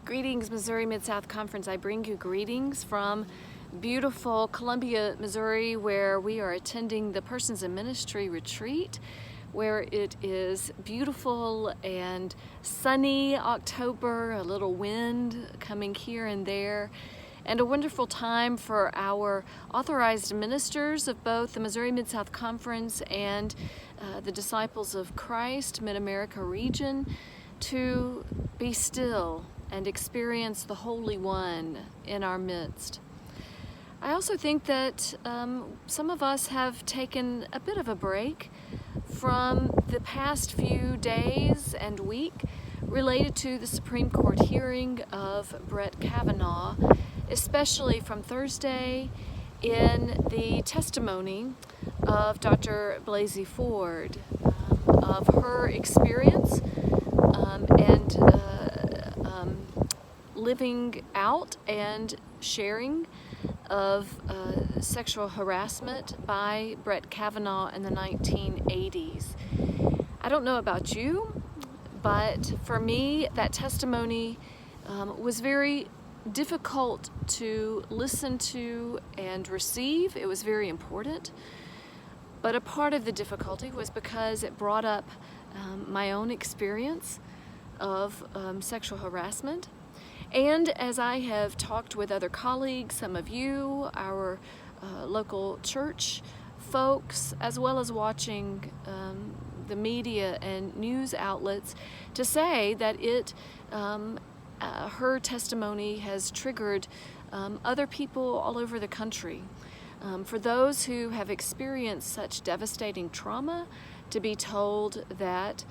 Greetings, Missouri Mid-South Conference. I bring you greetings from beautiful Columbia, Missouri, where we are attending the Persons in Ministry retreat, where it is beautiful and sunny October, a little wind coming here and there, and a wonderful time for our authorized ministers of both the Missouri Mid-South Conference and the Disciples of Christ Mid-America region to be still and experience the Holy One in our midst. I also think that some of us have taken a bit of a break from the past few days and week related to the Supreme Court hearing of Brett Kavanaugh, especially from Thursday in the testimony of Dr. Blaisey Ford, of her experience and living out and sharing of sexual harassment by Brett Kavanaugh in the 1980s. I don't know about you, but for me, that testimony was very difficult to listen to and receive. It was very important, but a part of the difficulty was because it brought up my own experience of sexual harassment. And as I have talked with other colleagues, some of you, our local church folks, as well as watching the media and news outlets, to say that her testimony has triggered other people all over the country. For those who have experienced such devastating trauma, to be told that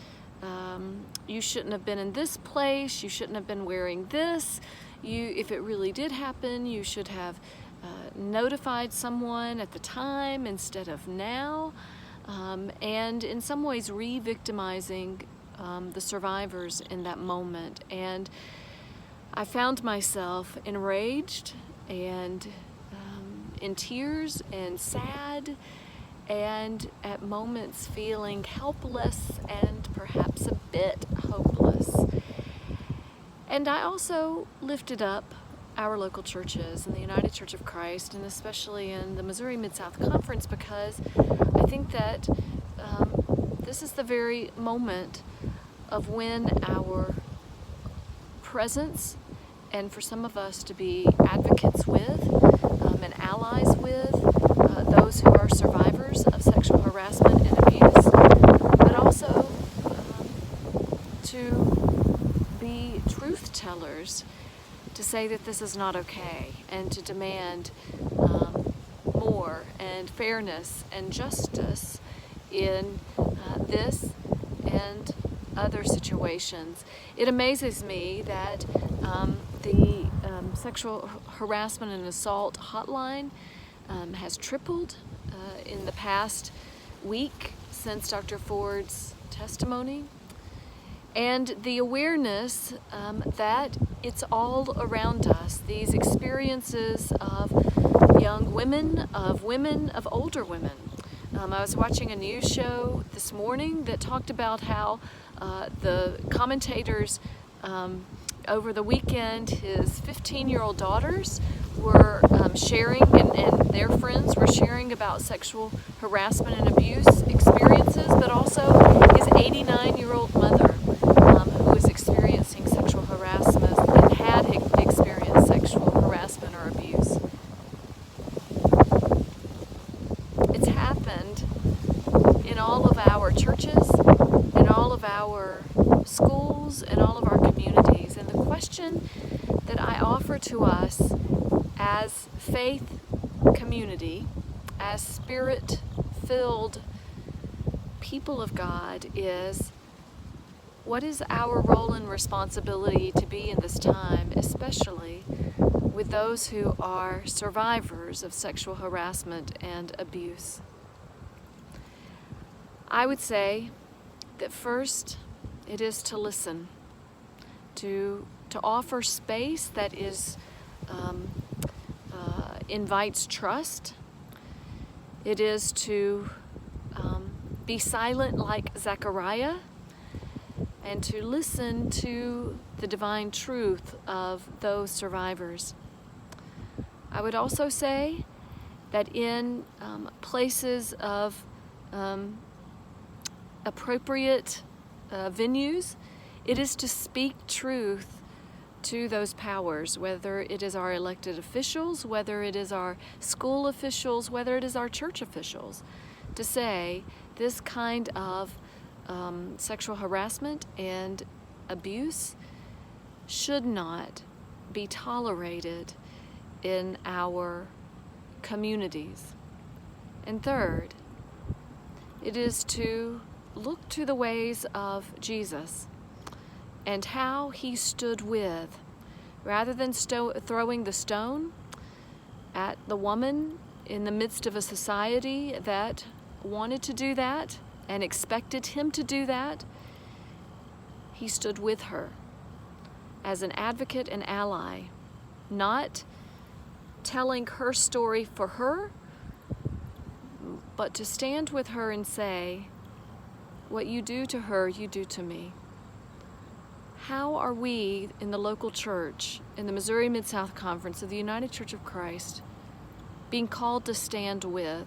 you shouldn't have been in this place, you shouldn't have been wearing this, if it really did happen, you should have notified someone at the time instead of now, and in some ways re-victimizing the survivors in that moment. And I found myself enraged and in tears and sad, and at moments feeling helpless and perhaps a bit hopeless. And I also lifted up our local churches in the United Church of Christ, and especially in the Missouri Mid-South Conference, because I think that this is the very moment of when our presence, and for some of us to be advocates with and allies with those who are survivors of sexual harassment and abuse, but also to be truth tellers, to say that this is not okay, and to demand more and fairness and justice in this and other situations. It amazes me that the sexual harassment and assault hotline has tripled in the past week since Dr. Ford's testimony, and the awareness that it's all around us, these experiences of young women, of older women. I was watching a news show this morning that talked about how the commentators over the weekend, his 15-year-old daughters were sharing, and their friends were sharing about sexual harassment and abuse experiences, but also his 89-year-old mother who was experiencing sexual harassment and had experienced sexual harassment or abuse. It's happened in all of our churches, in all of our schools, in all of our communities. And the question that I offer to us as faith community, as spirit-filled people of God, is: what is our role and responsibility to be in this time, especially with those who are survivors of sexual harassment and abuse? I would say that first, it is to listen, to offer space that is invites trust. It is to be silent like Zechariah, and to listen to the divine truth of those survivors. I would also say that in places of appropriate venues, it is to speak truth to those powers, whether it is our elected officials, whether it is our school officials, whether it is our church officials, to say this kind of sexual harassment and abuse should not be tolerated in our communities. And third, it is to look to the ways of Jesus and how he stood with, rather than throwing the stone at the woman in the midst of a society that wanted to do that and expected him to do that. He stood with her as an advocate and ally, not telling her story for her, but to stand with her and say, what you do to her, you do to me. How are we in the local church, in the Missouri Mid-South Conference of the United Church of Christ, being called to stand with?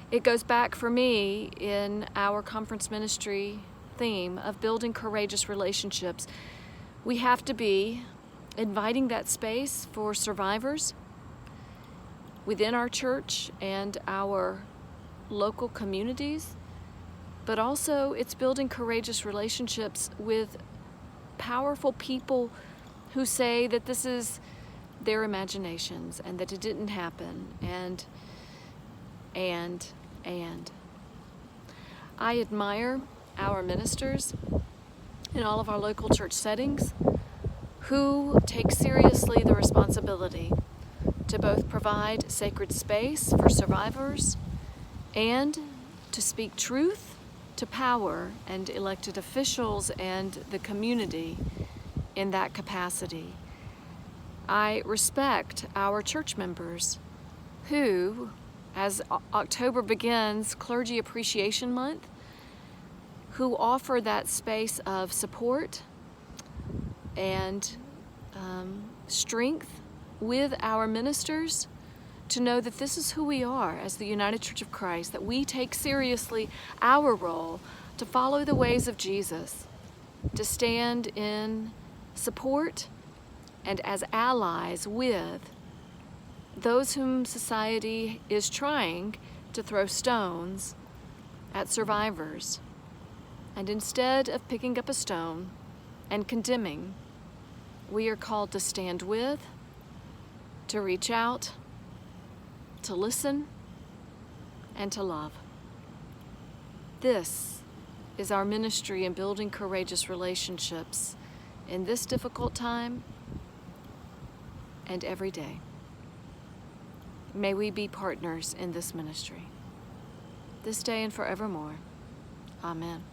It goes back for me in our conference ministry theme of building courageous relationships. We have to be inviting that space for survivors within our church and our local communities, but also it's building courageous relationships with powerful people who say that this is their imaginations and that it didn't happen, and I admire our ministers in all of our local church settings who take seriously the responsibility to both provide sacred space for survivors and to speak truth to power and elected officials and the community in that capacity. I respect our church members who, as October begins Clergy Appreciation Month, who offer that space of support and strength with our ministers to know that this is who we are as the United Church of Christ, that we take seriously our role to follow the ways of Jesus, to stand in support and as allies with those whom society is trying to throw stones at survivors. And instead of picking up a stone and condemning, we are called to stand with, to reach out, to listen, and to love. This is our ministry in building courageous relationships in this difficult time and every day. May we be partners in this ministry, this day and forevermore. Amen.